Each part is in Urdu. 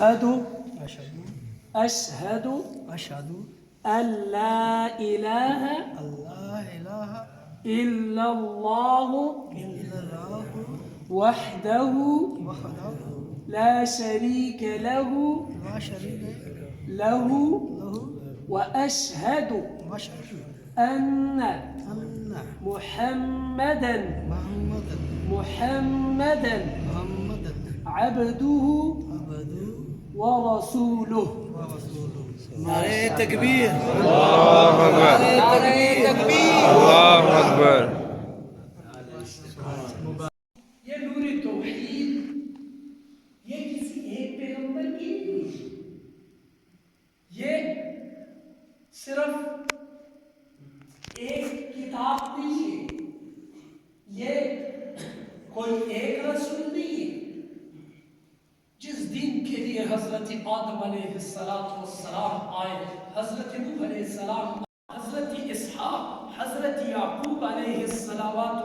أشهد أشهد أشهد أن لا إله أن لا إله إلا الله إلا الله وحده وحده لا شريك له لا شريك له له وأشهد وأشهد أن أن محمدا محمدا عبده عبده ورسوله. ورسوله. نعرہ تکبیر، اللہ اکبر، نعرہ تکبیر، اللہ اکبر۔ یہ نور توحید یہ کسی ایک پیغمبر کی نہیں ہوئی، یہ صرف ایک کتاب نہیں ہے، یہ کوئی ایک رسول نہیں ہے۔ جس دین کے لیے حضرت آدم علیہ السلام آئے، حضرت نوح علیہ السلام، حضرت اسحاق، حضرت یعقوب علیہ السلامات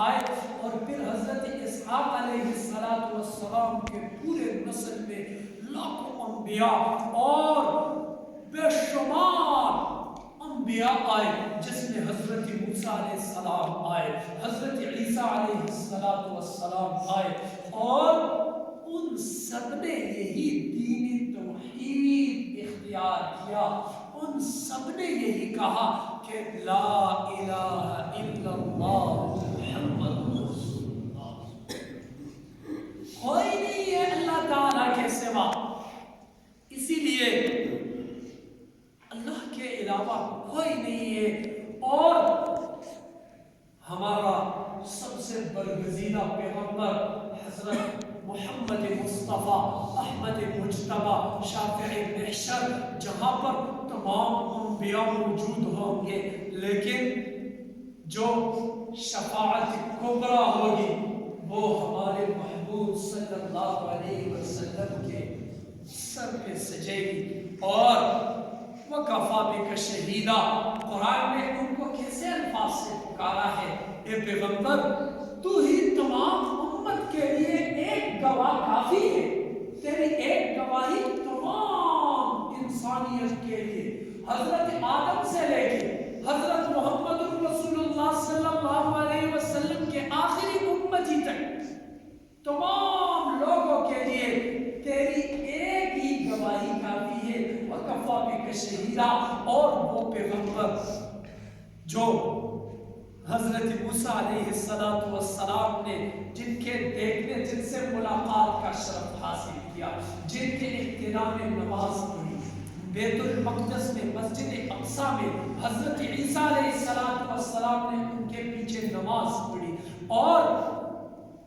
آئے، اور پھر حضرت اسحاق علیہ السلام کے پورے نسل میں لاکھوں انبیاء اور بے شمار انبیاء آئے، جس میں حضرت موسیٰ علیہ السلام آئے، حضرت عیسیٰ علیہ السلام آئے، اور ان سب نے یہی دین توحید اختیار کیا، ان سب نے یہی کہا کہ لا الہ الا اللہ محمد رسول اللہ۔ کوئی نہیں ہے اللہ تعالیٰ کے سوا، اسی لیے اللہ کے علاوہ کوئی نہیں ہے، اور ہمارا سب سے برگزیدہ پیغمبر حضرت محمد مصطفیٰ احمد مجتبیٰ شافع محشر، جہاں پر تمام انبیاء موجود ہوں گے، لیکن جو شفاعت کبریٰ ہوگی وہ ہمارے محبوب صلی اللہ علیہ وسلم کے سر پہ سجے گی۔ اور وَكَفَى بِكَ شَهِيدًا، قرآن نے ان کو کیسے الفاظ سے پکارا ہے، اے پیغمبر تو ہی تمام امت کے لیے ایک گواہ کافی ہے، تیری ایک گواہی تمام انسانیت کے لیے، حضرت آدم سے لے کے حضرت محمد رسول اللہ صلی اللہ علیہ وسلم کے آخری امتی تک تمام لوگوں کے لیے تیری ایک ہی گواہی کافی ہے۔ وَكَفَى بِكَ شَهِيدًا، اور وہ پیغمبر جو حضرت موسیٰ علیہ السلام نے جن کے دیکھنے، جن سے ملاقات کا شرف حاصل کیا، جن کے اقتداء میں نماز پڑھی، بیت المقدس میں مسجد اقصیٰ میں حضرت عیسیٰ علیہ السلام نے ان کے پیچھے نماز پڑھی اور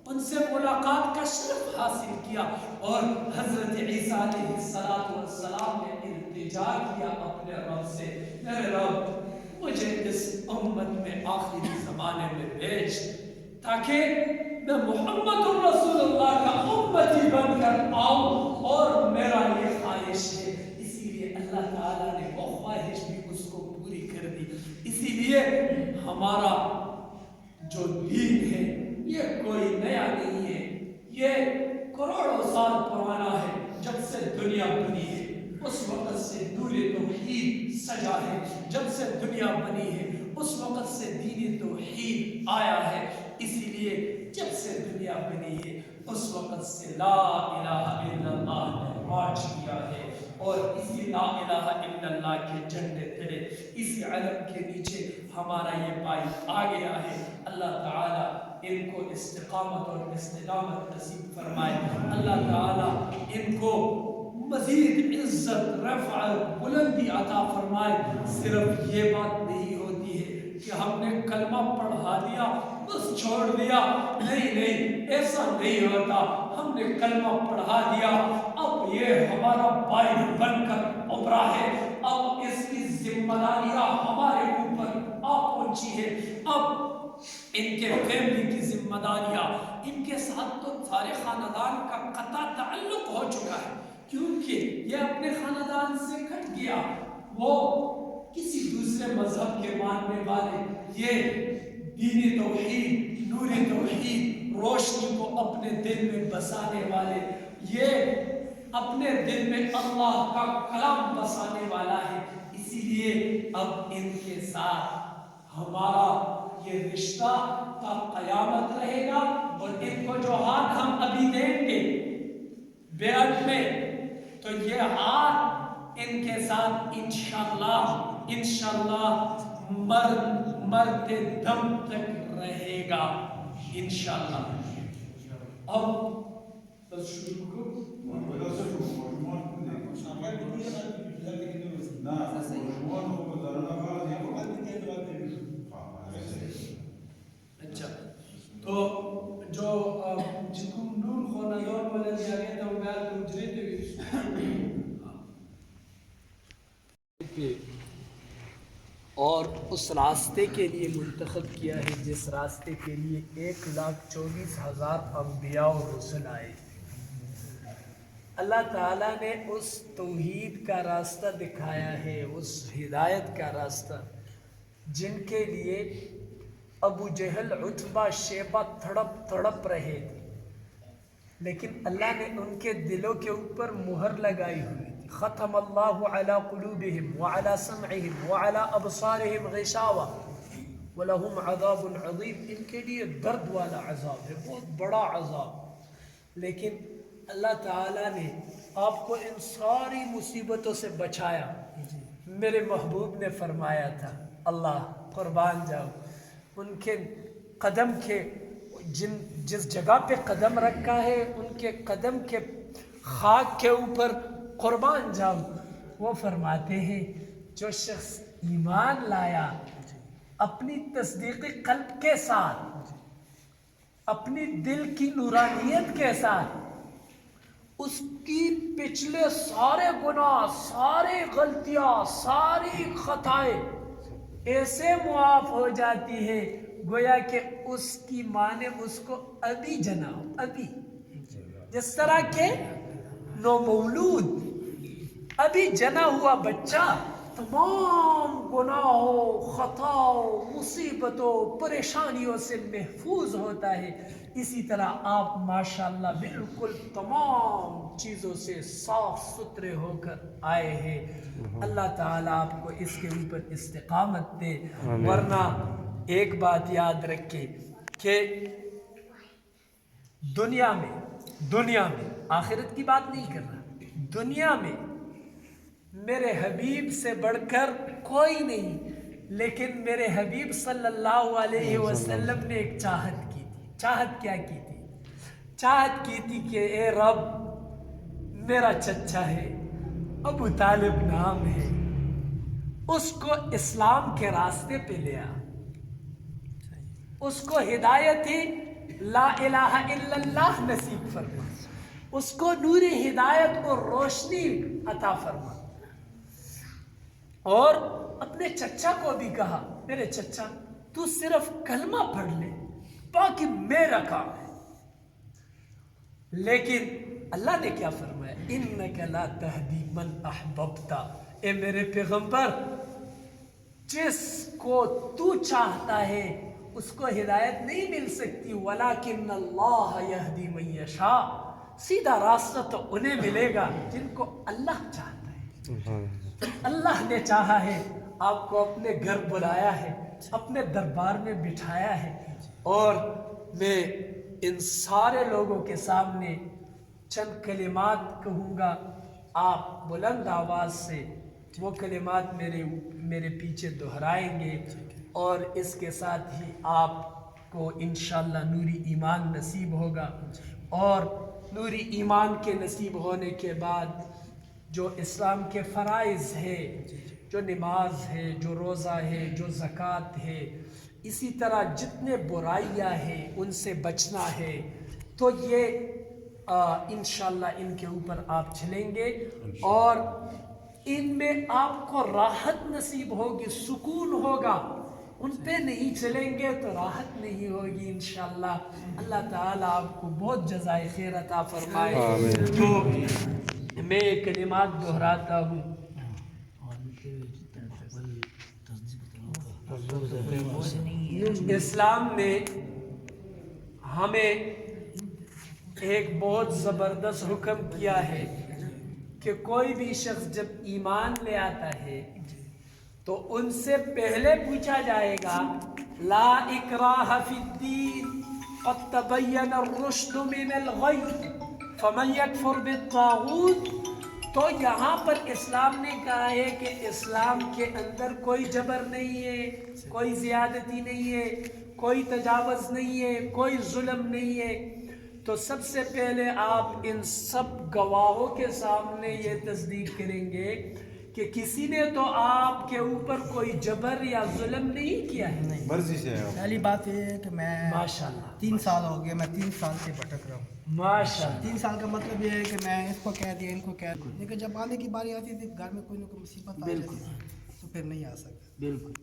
ان سے ملاقات کا شرف حاصل کیا، اور حضرت عیسیٰ علیہ السلام نے التجا کیا اپنے رب سے، میرے رب مجھے اس امت میں آخری زمانے میں بھیج تاکہ میں محمد رسول اللہ کا امتی بن کر آؤں، اور میرا یہ خواہش ہے۔ اسی لیے اللہ تعالیٰ نے وہ خواہش بھی اس کو پوری کر دی۔ اسی لیے ہمارا جو دین ہے یہ کوئی نیا نہیں ہے، یہ کروڑوں سال پرانا ہے، جب سے دنیا بنی ہے اس وقت سے نور توحید سجا ہے، جب سے دنیا بنی ہے اس وقت سے دین توحید آیا ہے، اسی لیے جب سے دنیا بنی ہے اس وقت سے لا الہ الا اللہ نے راج کیا ہے، اور اسی لا الہ الا اللہ کے جھنڈے تلے، اسی علم کے نیچے ہمارا یہ بھائی آ گیا ہے۔ اللہ تعالیٰ ان کو استقامت اور استقامت نصیب فرمائے، اللہ تعالیٰ ان کو مزید عزت، رفعت، بلندی عطا فرمائے۔ صرف یہ بات نہیں ہوتی ہے کہ ہم نے کلمہ پڑھا دیا بس چھوڑ دیا، نہیں، ایسا نہیں ہوتا۔ ہم نے کلمہ پڑھا دیا، اب یہ ہمارا بھائی بن کر ابھرا ہے، اب اس کی ذمہ داریاں ہمارے اوپر آ پہنچی ہے، اب ان کے فیملی کی ذمہ داریاں، ان کے ساتھ تو سارے خاندان کا قطع تعلق ہو چکا ہے، کیونکہ یہ اپنے خاندان سے کٹ گیا، وہ کسی دوسرے مذہب کے ماننے والے، یہ دین توحید، نور توحید، روشنی کو اپنے دل میں بسانے والے، یہ اپنے دل میں اللہ کا کلام بسانے والا ہے، اسی لیے اب ان کے ساتھ ہمارا یہ رشتہ تا قیامت رہے گا، اور ان کو جو ہاتھ ہم ابھی دیں گے بیعت میں، تو یہ ہاتھ ان کے ساتھ انشاءاللہ مرتے دم تک رہے گا انشاءاللہ۔ اب بس شروع کرو۔ اچھا تو جو جن کو نور خونا دور والا دیا گیا تھا وہ بیال کو اجرے تھے اور اس راستے کے لیے منتخب کیا ہے جس راستے کے لیے 1,24,000 انبیاء و رسل آئے۔ اللہ تعالیٰ نے اس توحید کا راستہ دکھایا ہے، اس ہدایت کا راستہ جن کے لیے ابو جہل، عتبہ، شیبہ تڑپ رہے تھے، لیکن اللہ نے ان کے دلوں کے اوپر مہر لگائی ہوئی تھی۔ ختم اللہ علی قلوبہم وعلی سمعہم وعلی ابصارہم غشاوہ ولہم عذاب عظیم۔ ان کے لیے درد والا عذاب ہے، بہت بڑا عذاب، لیکن اللہ تعالیٰ نے آپ کو ان ساری مصیبتوں سے بچایا۔ میرے محبوب نے فرمایا تھا، اللہ قربان جاؤ، ان کے قدم کے جس جگہ پہ قدم رکھا ہے ان کے قدم کے خاک کے اوپر قربان جاؤ۔ وہ فرماتے ہیں جو شخص ایمان لایا اپنی تصدیق قلب کے ساتھ، اپنی دل کی نورانیت کے ساتھ، اس کی پچھلے سارے گناہ، ساری غلطیاں، ساری خطائیں ایسے معاف ہو جاتی ہے گویا کہ اس کی ماں نے اس کو ابھی جنا ہو، ابھی، جس طرح کہ نومولود ابھی جنا ہوا بچہ تمام گناہوں، خطاؤں، مصیبتوں، پریشانیوں سے محفوظ ہوتا ہے، اسی طرح آپ ماشاءاللہ بالکل تمام چیزوں سے صاف ستھرے ہو کر آئے ہیں۔ اللہ تعالیٰ آپ کو اس کے اوپر استقامت دے، ورنہ ایک بات یاد رکھے کہ دنیا میں آخرت کی بات نہیں کر رہا، دنیا میں میرے حبیب سے بڑھ کر کوئی نہیں، لیکن میرے حبیب صلی اللہ علیہ وسلم نے ایک چاہت کی تھی۔ چاہت کیا کی تھی؟ چاہت کی تھی کہ اے رب، میرا چچا ہے، ابو طالب نام ہے، اس کو اسلام کے راستے پہ لیا، اس کو ہدایت لا الہ الا اللہ نصیب فرما، اس کو نور ہدایت کو روشنی عطا فرما، اور اپنے چچا کو بھی کہا میرے چچا تو صرف کلمہ پڑھ لے، باقی میرا کام ہے۔ لیکن اللہ نے کیا فرمایا؟ انک لا تہدی من احببت، اے میرے پیغمبر، جس کو تو چاہتا ہے اس کو ہدایت نہیں مل سکتی، ولیکن اللہ یہدی من یشاء، سیدھا راستہ تو انہیں ملے گا جن کو اللہ چاہتا ہے۔ اللہ نے چاہا ہے، آپ کو اپنے گھر بلایا ہے، اپنے دربار میں بٹھایا ہے، اور میں ان سارے لوگوں کے سامنے چند کلمات کہوں گا، آپ بلند آواز سے وہ کلمات میرے پیچھے دہرائیں گے، اور اس کے ساتھ ہی آپ کو انشاءاللہ نوری ایمان نصیب ہوگا، اور نوری ایمان کے نصیب ہونے کے بعد جو اسلام کے فرائض ہے، جو نماز ہے، جو روزہ ہے، جو زکوٰۃ ہے، اسی طرح جتنے برائیاں ہیں ان سے بچنا ہے، تو یہ انشاءاللہ ان کے اوپر آپ چلیں گے، اور ان میں آپ کو راحت نصیب ہوگی، سکون ہوگا۔ ان پہ نہیں چلیں گے تو راحت نہیں ہوگی انشاءاللہ۔ اللہ تعالیٰ آپ کو بہت جزائے خیر عطا فرمائے۔ تو میں یہ کلمات دہراتا ہوں۔ اسلام نے ہمیں ایک بہت زبردست حکم کیا ہے کہ کوئی بھی شخص جب ایمان لے آتا ہے تو ان سے پہلے پوچھا جائے گا لا اکراہ فی الدین قد تبین الرشد من الغی فمن یکفر بالطاغوت. تو یہاں پر اسلام نے کہا ہے کہ اسلام کے اندر کوئی جبر نہیں ہے، کوئی زیادتی نہیں ہے، کوئی تجاوز نہیں ہے، کوئی ظلم نہیں ہے. تو سب سے پہلے آپ ان سب گواہوں کے سامنے یہ تصدیق کریں گے کہ کسی نے تو آپ کے اوپر کوئی جبر یا ظلم نہیں کیا ہے. مرضی سے ہے. پہلی بات یہ ہے کہ میں ماشاءاللہ 3 سال ہو گئے، میں 3 سال سے بھٹک رہا ہوں. ماشاءاللہ 3 سال کا مطلب یہ ہے کہ میں اس کو کہہ دیا ان کو کہہ دیا، لیکن جب آنے کی باری آتی تھی گھر میں کوئی نہ کوئی مصیبت آ جاتی تھی تو پھر نہیں آ سکتا. بالکل.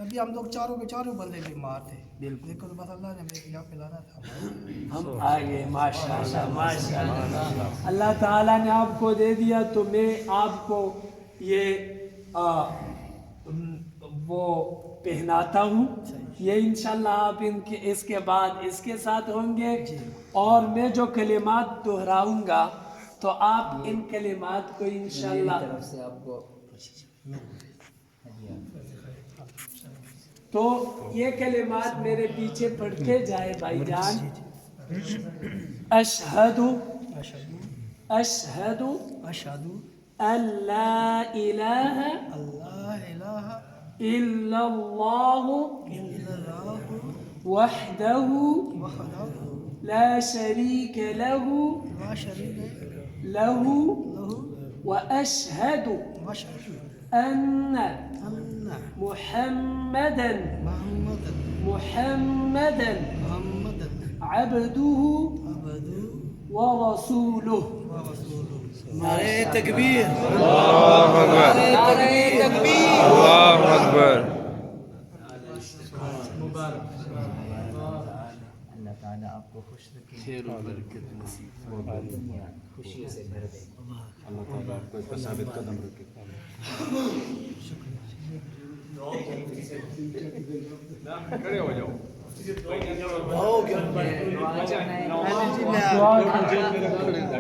ابھی ہم لوگ چاروں کے چاروں بندے بیمار تھے، لیکن بس اللہ نے میرے یہاں پہ لانا تھا. ہم آگے ماشاءاللہ ماشاءاللہ اللہ تعالیٰ نے آپ کو دے دیا تو میں آپ کو یہ وہ پہناتا ہوں. یہ انشاءاللہ آپ اس کے بعد اس کے ساتھ ہوں گے اور میں جو کلمات دہراؤں گا تو آپ ان کلمات کو انشاءاللہ تو یہ کلمات میرے پیچھے پڑھتے جائے بھائی جان. اشہد اشہد اشہد ان لا الہ اللہ الہ الا اللہ الا اللہ وحدہ وحدہ لا شریک لہ لا شریک لہ لہ واشہد واشہد ان ان محمدا محمد محمدا محمد عبدہ عبدہ ورسولہ. ورسولہ. نعرہ تکبیر، اللہ اکبر. نعرہ تکبیر. اللہ اکبر. اللہ تعالیٰ آپ کو خوش رکھے، خیر و برکت نصیب. خوشی سے بھر دے. اللہ تعالیٰ آپ کو اس پر ثابت قدم رکھے. کھڑے ہو جاؤ. آؤ گے. دعا